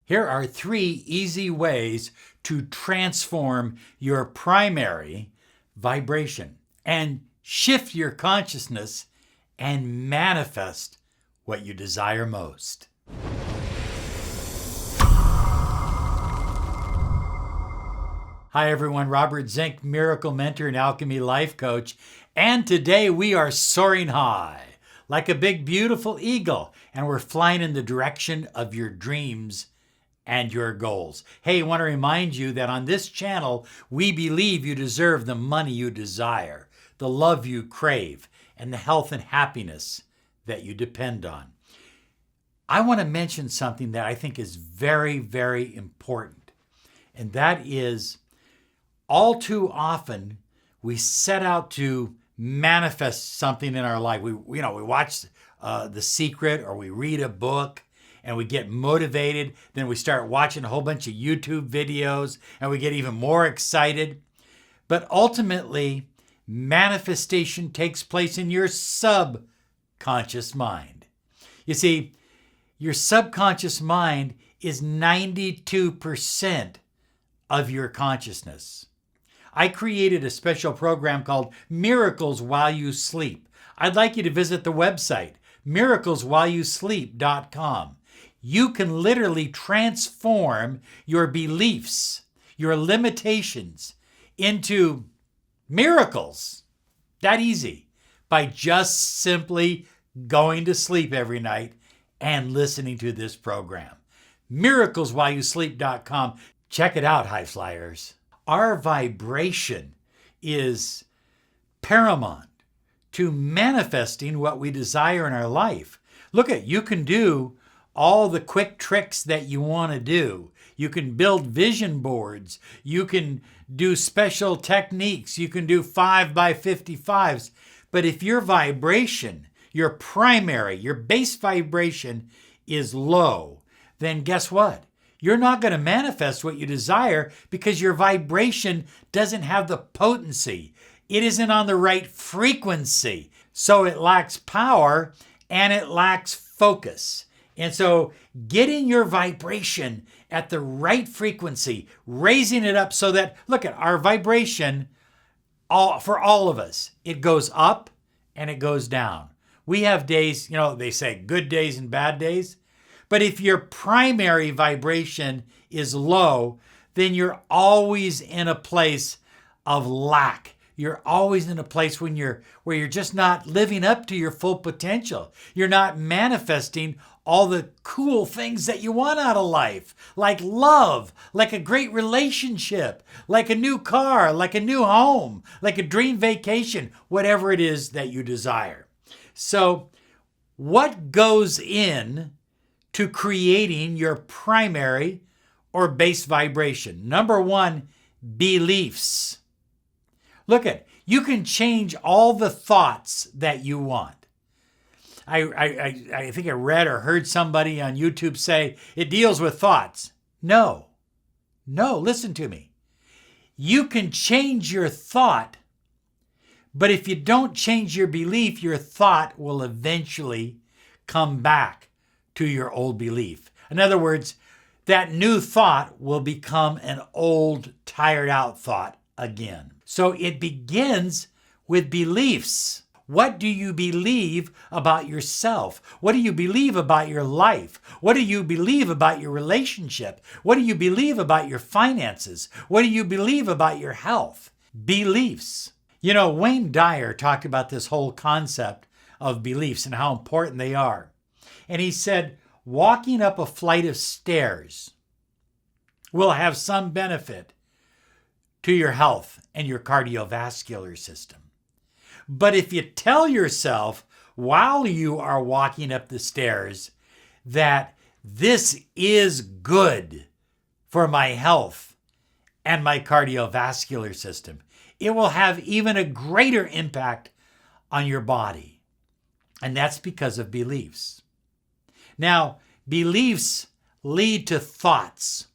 Here are 3 easy ways to transform your primary vibration and shift your consciousness and manifest what you desire most. Hi everyone, Robert Zink, Miracle Mentor and Alchemy Life Coach. And today we are soaring high like a big beautiful eagle, and we're flying in the direction of your dreams and your goals. Hey, I want to remind you that on this channel, we believe you deserve the money you desire, the love you crave, and the health and happiness that you depend on. I want to mention something that I think is very, very important, and that is all too often we set out to manifest something in our life. We watch The Secret, or we read a book, and we get motivated. Then we start watching a whole bunch of YouTube videos and we get even more excited. But ultimately, manifestation takes place in your subconscious mind. You see, your subconscious mind is 92% of your consciousness. I created a special program called Miracles While You Sleep. I'd like you to visit the website, miracleswhileyousleep.com. You can literally transform your beliefs, your limitations into miracles. That easy, by just simply going to sleep every night and listening to this program. Miracleswhileyousleep.com. Check it out, high flyers. Our vibration is paramount to manifesting what we desire in our life. Look, you can do all the quick tricks that you want to do. You can build vision boards. You can do special techniques. You can do 5x55s. But if your vibration, your primary, your base vibration is low, then guess what? You're not going to manifest what you desire because your vibration doesn't have the potency. It isn't on the right frequency. So it lacks power and it lacks focus. And so getting your vibration at the right frequency, raising it up so that, look at our vibration, for all of us, it goes up and it goes down. We have days, they say good days and bad days. But if your primary vibration is low, then you're always in a place of lack. You're always in a place where you're just not living up to your full potential. You're not manifesting all the cool things that you want out of life, like love, like a great relationship, like a new car, like a new home, like a dream vacation, whatever it is that you desire. So what goes in to creating your primary or base vibration? Number 1, beliefs. Look you can change all the thoughts that you want. I think I read or heard somebody on YouTube say it deals with thoughts. No, listen to me. You can change your thought, but if you don't change your belief, your thought will eventually come back to your old belief. In other words, that new thought will become an old, tired out thought again. So it begins with beliefs. What do you believe about yourself? What do you believe about your life? What do you believe about your relationship? What do you believe about your finances? What do you believe about your health? Beliefs. Wayne Dyer talked about this whole concept of beliefs and how important they are. And he said, walking up a flight of stairs will have some benefit to your health and your cardiovascular system. But if you tell yourself while you are walking up the stairs that this is good for my health and my cardiovascular system, it will have even a greater impact on your body. And that's because of beliefs. Now, beliefs lead to thoughts.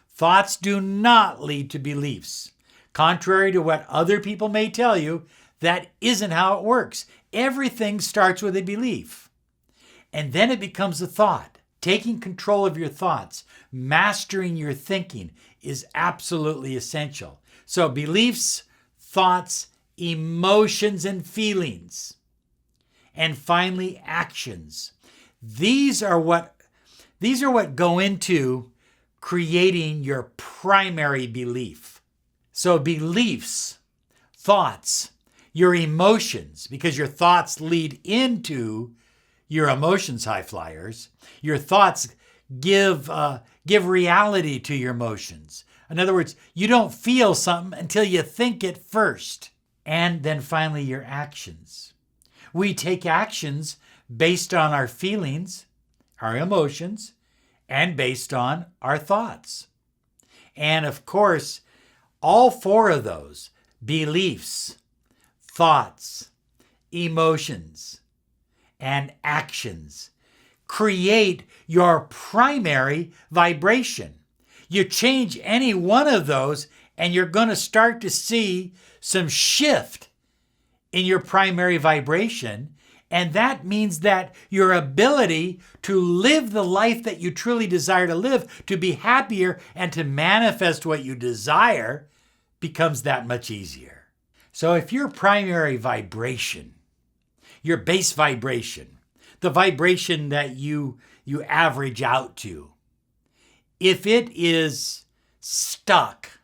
Thoughts do not lead to beliefs. Contrary to what other people may tell you, that isn't how it works. Everything starts with a belief, and then it becomes a thought. taking control of your thoughts, mastering your thinking is absolutely essential. So beliefs, thoughts, emotions, and feelings. And finally, actions. These are what go into creating your primary belief. So beliefs, thoughts, your emotions, because your thoughts lead into your emotions, high flyers. Your thoughts give reality to your emotions. In other words, you don't feel something until you think it first. And then finally, your actions. We take actions based on our feelings, our emotions, and based on our thoughts. And of course, all four of those, beliefs, thoughts, emotions, and actions, create your primary vibration. You change any one of those and you're going to start to see some shift in your primary vibration. And that means that your ability to live the life that you truly desire to live, to be happier and to manifest what you desire, becomes that much easier. So if your primary vibration, your base vibration, the vibration that you average out to, if it is stuck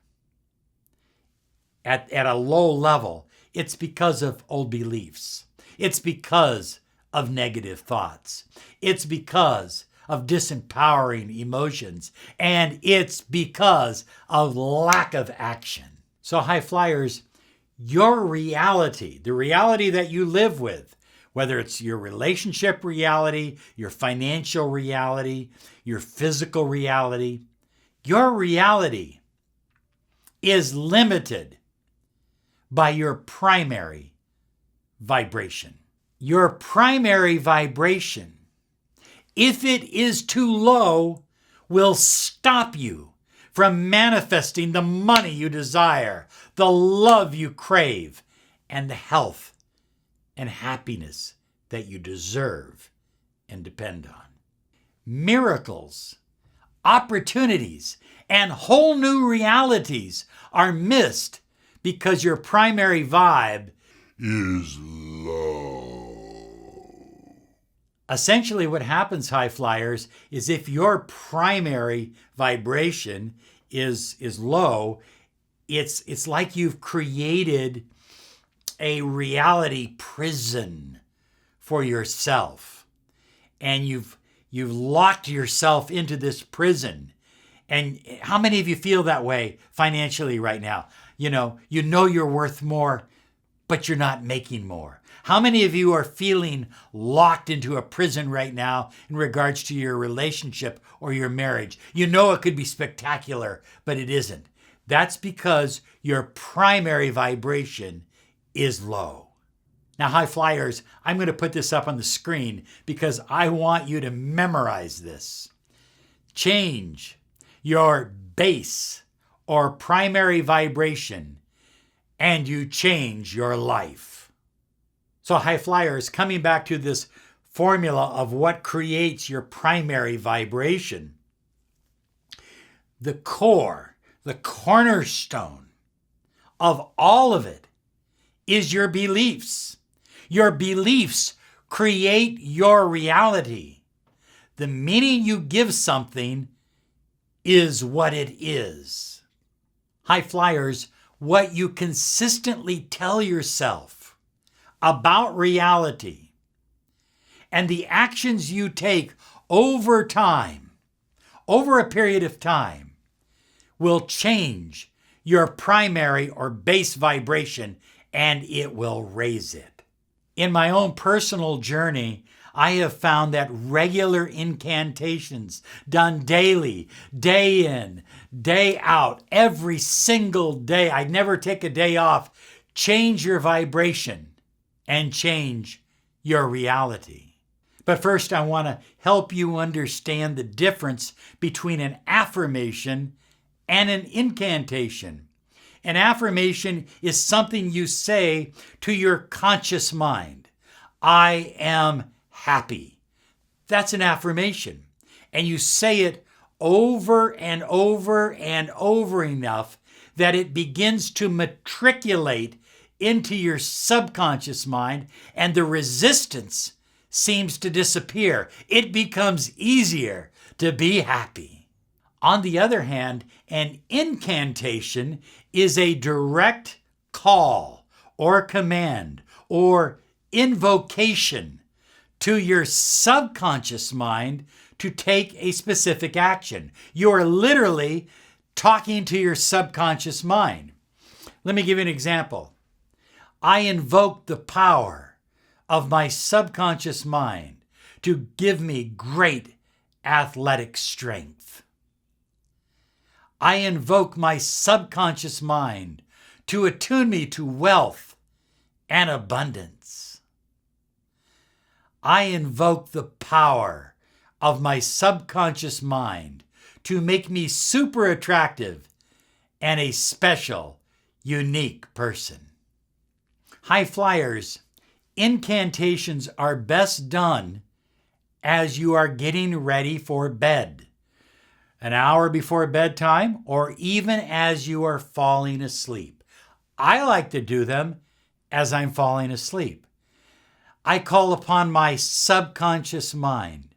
at a low level, it's because of old beliefs. It's because of negative thoughts. It's because of disempowering emotions. And it's because of lack of action. So high flyers, your reality, the reality that you live with, whether it's your relationship reality, your financial reality, your physical reality, your reality is limited by your primary vibration. Your primary vibration, if it is too low, will stop you from manifesting the money you desire, the love you crave, and the health and happiness that you deserve and depend on. Miracles, opportunities, and whole new realities are missed because your primary vibe is low. Essentially what happens, high flyers, is if your primary vibration is low, it's like you've created a reality prison for yourself. And you've locked yourself into this prison. And how many of you feel that way financially right now? You know you're worth more, but you're not making more. How many of you are feeling locked into a prison right now in regards to your relationship or your marriage? You know it could be spectacular, but it isn't. That's because your primary vibration is low. Now, high flyers, I'm going to put this up on the screen because I want you to memorize this. Change your base or primary vibration, and you change your life. So high flyers, coming back to this formula of what creates your primary vibration, the core, the cornerstone of all of it is your beliefs. Your beliefs create your reality. The meaning you give something is what it is. High flyers, what you consistently tell yourself about reality and the actions you take over time, over a period of time, will change your primary or base vibration, and it will raise it. In my own personal journey, I have found that regular incantations done daily, day in, day out, every single day, I never take a day off, change your vibration and change your reality. But first, I want to help you understand the difference between an affirmation and an incantation. An affirmation is something you say to your conscious mind. I am happy. That's an affirmation. and you say it over and over and over enough that it begins to matriculate into your subconscious mind, and the resistance seems to disappear. It becomes easier to be happy. On the other hand, an incantation is a direct call or command or invocation to your subconscious mind to take a specific action. You are literally talking to your subconscious mind. Let me give you an example. I invoke the power of my subconscious mind to give me great athletic strength. I invoke my subconscious mind to attune me to wealth and abundance. I invoke the power of my subconscious mind to make me super attractive and a special, unique person. High flyers, incantations are best done as you are getting ready for bed, an hour before bedtime, or even as you are falling asleep. I like to do them as I'm falling asleep. I call upon my subconscious mind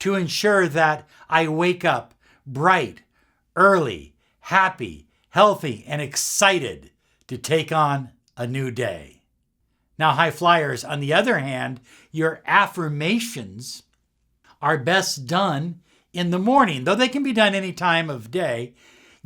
to ensure that I wake up bright, early, happy, healthy, and excited to take on a new day. Now, high flyers, on the other hand, your affirmations are best done in the morning, though they can be done any time of day.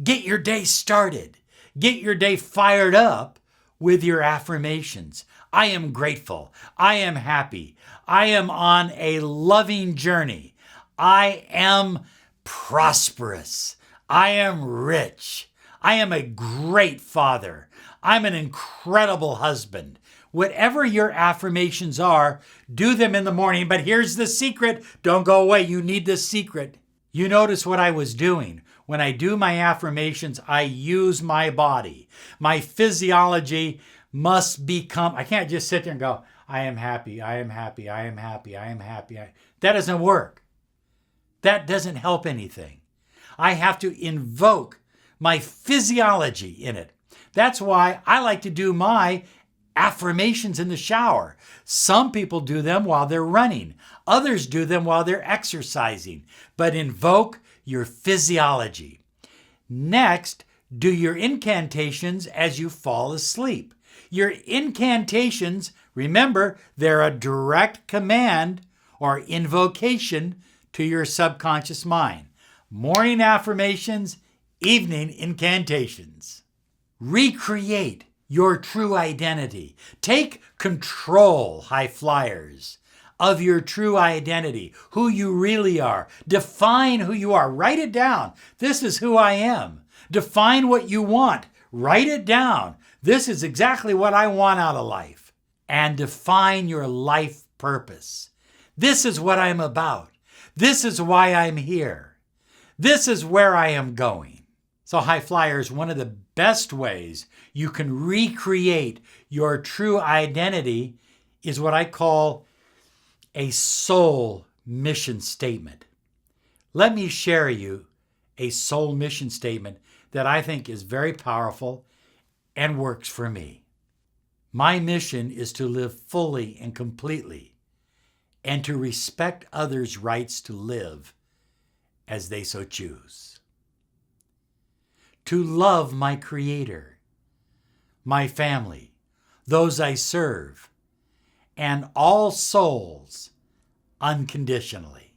Get your day started. Get your day fired up with your affirmations. I am grateful. I am happy. I am on a loving journey. I am prosperous. I am rich. I am a great father. I'm an incredible husband. Whatever your affirmations are, do them in the morning. But here's the secret. Don't go away. You need this secret. You notice what I was doing. When I do my affirmations, I use my body. My physiology must become, I can't just sit there and go, I am happy, I am happy, I am happy, I am happy. That doesn't work. That doesn't help anything. I have to invoke my physiology in it. That's why I like to do my affirmations in the shower. Some people do them while they're running. Others do them while they're exercising. But invoke your physiology. Next, do your incantations as you fall asleep. Your incantations, remember, they're a direct command or invocation to your subconscious mind. Morning affirmations, evening incantations. Recreate your true identity. Take control, high flyers, of your true identity, who you really are. Define who you are. Write it down. This is who I am. Define what you want. Write it down. This is exactly what I want out of life. And define your life purpose. This is what I'm about. This is why I'm here. This is where I am going. So, high flyers, one of the best ways you can recreate your true identity is what I call a soul mission statement. Let me share you a soul mission statement that I think is very powerful and works for me. My mission is to live fully and completely and to respect others' rights to live as they so choose. To love my Creator, my family, those I serve, and all souls unconditionally.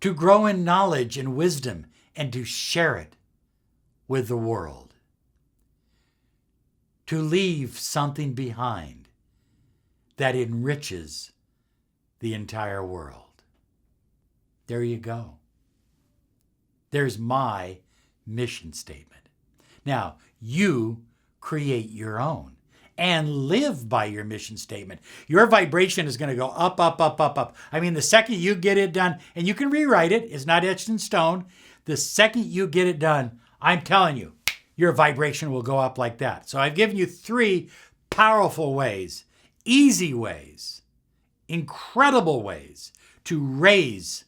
To grow in knowledge and wisdom and to share it with the world. To leave something behind that enriches the entire world. There you go. There's my mission statement. Now, you create your own and live by your mission statement. Your vibration is going to go up, up, up, up, up. I mean, the second you get it done, and you can rewrite it, it's not etched in stone. The second you get it done, I'm telling you, your vibration will go up like that. So I've given you 3 powerful ways, easy ways, incredible ways to raise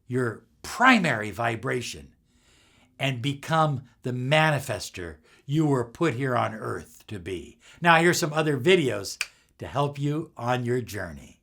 your primary vibration and become the manifester you were put here on earth to be. Now, here's some other videos to help you on your journey.